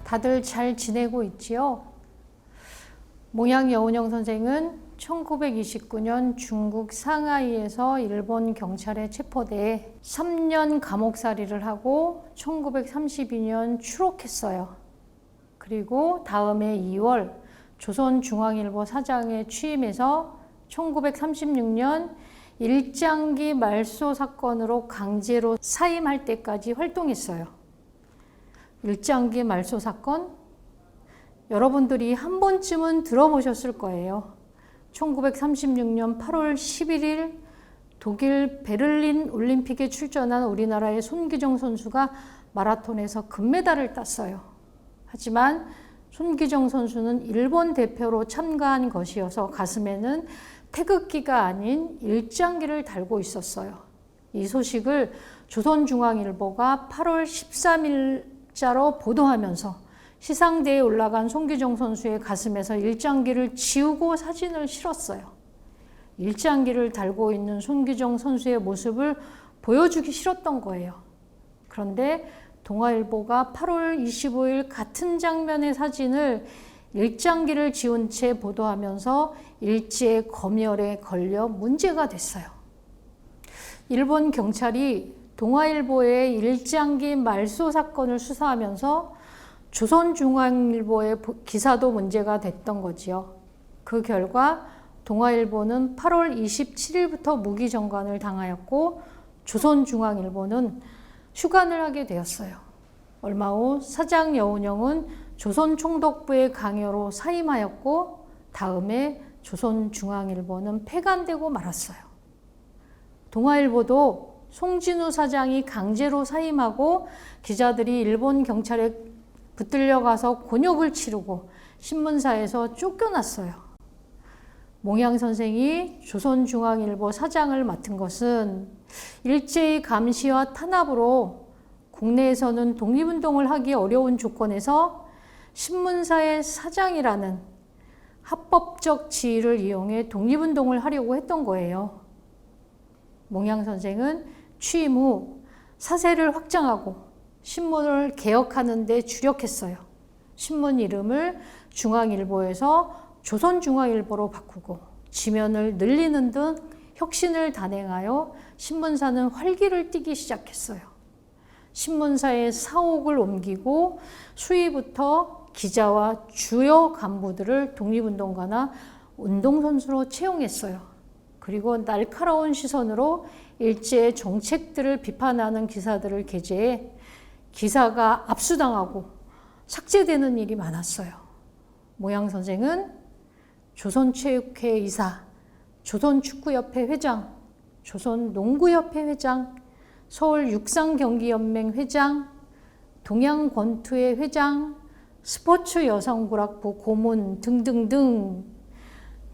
다들 잘 지내고 있지요? 몽양 여운형 선생은 1929년 중국 상하이에서 일본 경찰에 체포돼 3년 감옥살이를 하고 1932년 추록했어요. 그리고 다음해 2월 조선중앙일보 사장에 취임해서 1936년 일장기 말소 사건으로 강제로 사임할 때까지 활동했어요. 일장기 말소 사건? 여러분들이 한 번쯤은 들어보셨을 거예요. 1936년 8월 11일 독일 베를린 올림픽에 출전한 우리나라의 손기정 선수가 마라톤에서 금메달을 땄어요. 하지만 손기정 선수는 일본 대표로 참가한 것이어서 가슴에는 태극기가 아닌 일장기를 달고 있었어요. 이 소식을 조선중앙일보가 8월 13일자로 보도하면서 시상대에 올라간 손기정 선수의 가슴에서 일장기를 지우고 사진을 실었어요. 일장기를 달고 있는 손기정 선수의 모습을 보여주기 싫었던 거예요. 그런데 동아일보가 8월 25일 같은 장면의 사진을 일장기를 지운 채 보도하면서 일제 검열에 걸려 문제가 됐어요. 일본 경찰이 동아일보의 일장기 말소 사건을 수사하면서 조선중앙일보의 기사도 문제가 됐던 거지요. 그 결과 동아일보는 8월 27일부터 무기정관을 당하였고 조선중앙일보는 휴관을 하게 되었어요. 얼마 후 사장 여운형은 조선총독부의 강요로 사임하였고 다음에 조선중앙일보는 폐간되고 말았어요. 동아일보도 송진우 사장이 강제로 사임하고 기자들이 일본 경찰에 붙들려 가서 곤욕을 치르고 신문사에서 쫓겨났어요. 몽양 선생이 조선중앙일보 사장을 맡은 것은 일제의 감시와 탄압으로 국내에서는 독립운동을 하기 어려운 조건에서 신문사의 사장이라는 합법적 지위를 이용해 독립운동을 하려고 했던 거예요. 몽양 선생은 취임 후 사세를 확장하고 신문을 개혁하는 데 주력했어요. 신문 이름을 중앙일보에서 조선중앙일보로 바꾸고 지면을 늘리는 등 혁신을 단행하여 신문사는 활기를 띠기 시작했어요. 신문사의 사옥을 옮기고 수위부터 기자와 주요 간부들을 독립운동가나 운동선수로 채용했어요. 그리고 날카로운 시선으로 일제의 정책들을 비판하는 기사들을 게재해 기사가 압수당하고 삭제되는 일이 많았어요. 몽양 선생은 조선체육회 이사, 조선축구협회 회장, 조선농구협회 회장, 서울육상경기연맹 회장, 동양권투회 회장, 스포츠여성부락부 고문 등등등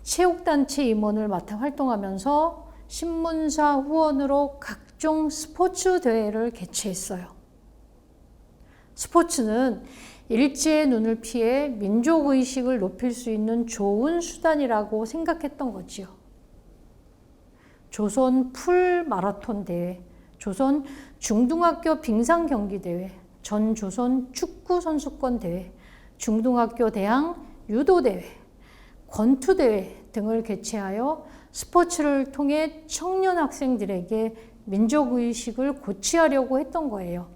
체육단체 임원을 맡아 활동하면서 신문사 후원으로 각종 스포츠 대회를 개최했어요. 스포츠는 일제의 눈을 피해 민족의식을 높일 수 있는 좋은 수단이라고 생각했던 거지요. 조선 풀 마라톤 대회, 조선 중등학교 빙상 경기 대회, 전 조선 축구 선수권 대회, 중등학교 대항 유도 대회, 권투 대회 등을 개최하여 스포츠를 통해 청년 학생들에게 민족의식을 고취하려고 했던 거예요.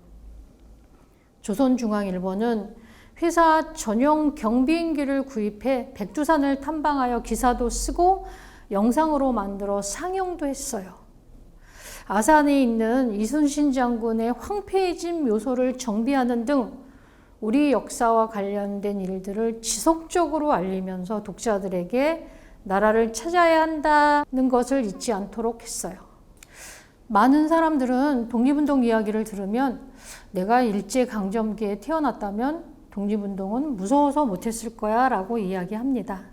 조선중앙일보는 회사 전용 경비행기를 구입해 백두산을 탐방하여 기사도 쓰고 영상으로 만들어 상영도 했어요. 아산에 있는 이순신 장군의 황폐해진 묘소를 정비하는 등 우리 역사와 관련된 일들을 지속적으로 알리면서 독자들에게 나라를 찾아야 한다는 것을 잊지 않도록 했어요. 많은 사람들은 독립운동 이야기를 들으면 내가 일제강점기에 태어났다면 독립운동은 무서워서 못했을 거야 라고 이야기합니다.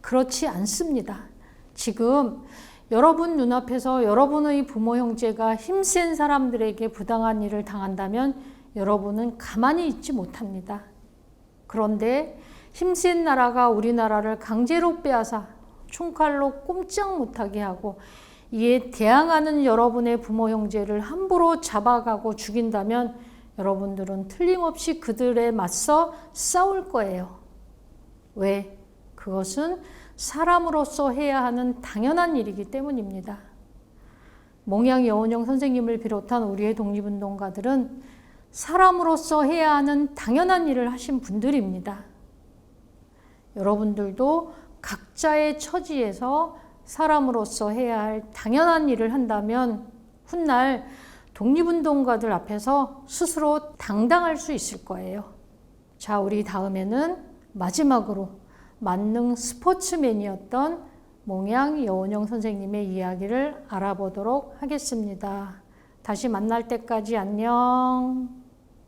그렇지 않습니다. 지금 여러분 눈앞에서 여러분의 부모 형제가 힘센 사람들에게 부당한 일을 당한다면 여러분은 가만히 있지 못합니다. 그런데 힘센 나라가 우리나라를 강제로 빼앗아 총칼로 꼼짝 못하게 하고 이에 대항하는 여러분의 부모 형제를 함부로 잡아가고 죽인다면 여러분들은 틀림없이 그들에 맞서 싸울 거예요. 왜? 그것은 사람으로서 해야 하는 당연한 일이기 때문입니다. 몽양 여운형 선생님을 비롯한 우리의 독립운동가들은 사람으로서 해야 하는 당연한 일을 하신 분들입니다. 여러분들도 각자의 처지에서 사람으로서 해야 할 당연한 일을 한다면 훗날 독립운동가들 앞에서 스스로 당당할 수 있을 거예요. 자, 우리 다음에는 마지막으로 만능 스포츠맨이었던 몽양 여운형 선생님의 이야기를 알아보도록 하겠습니다. 다시 만날 때까지 안녕.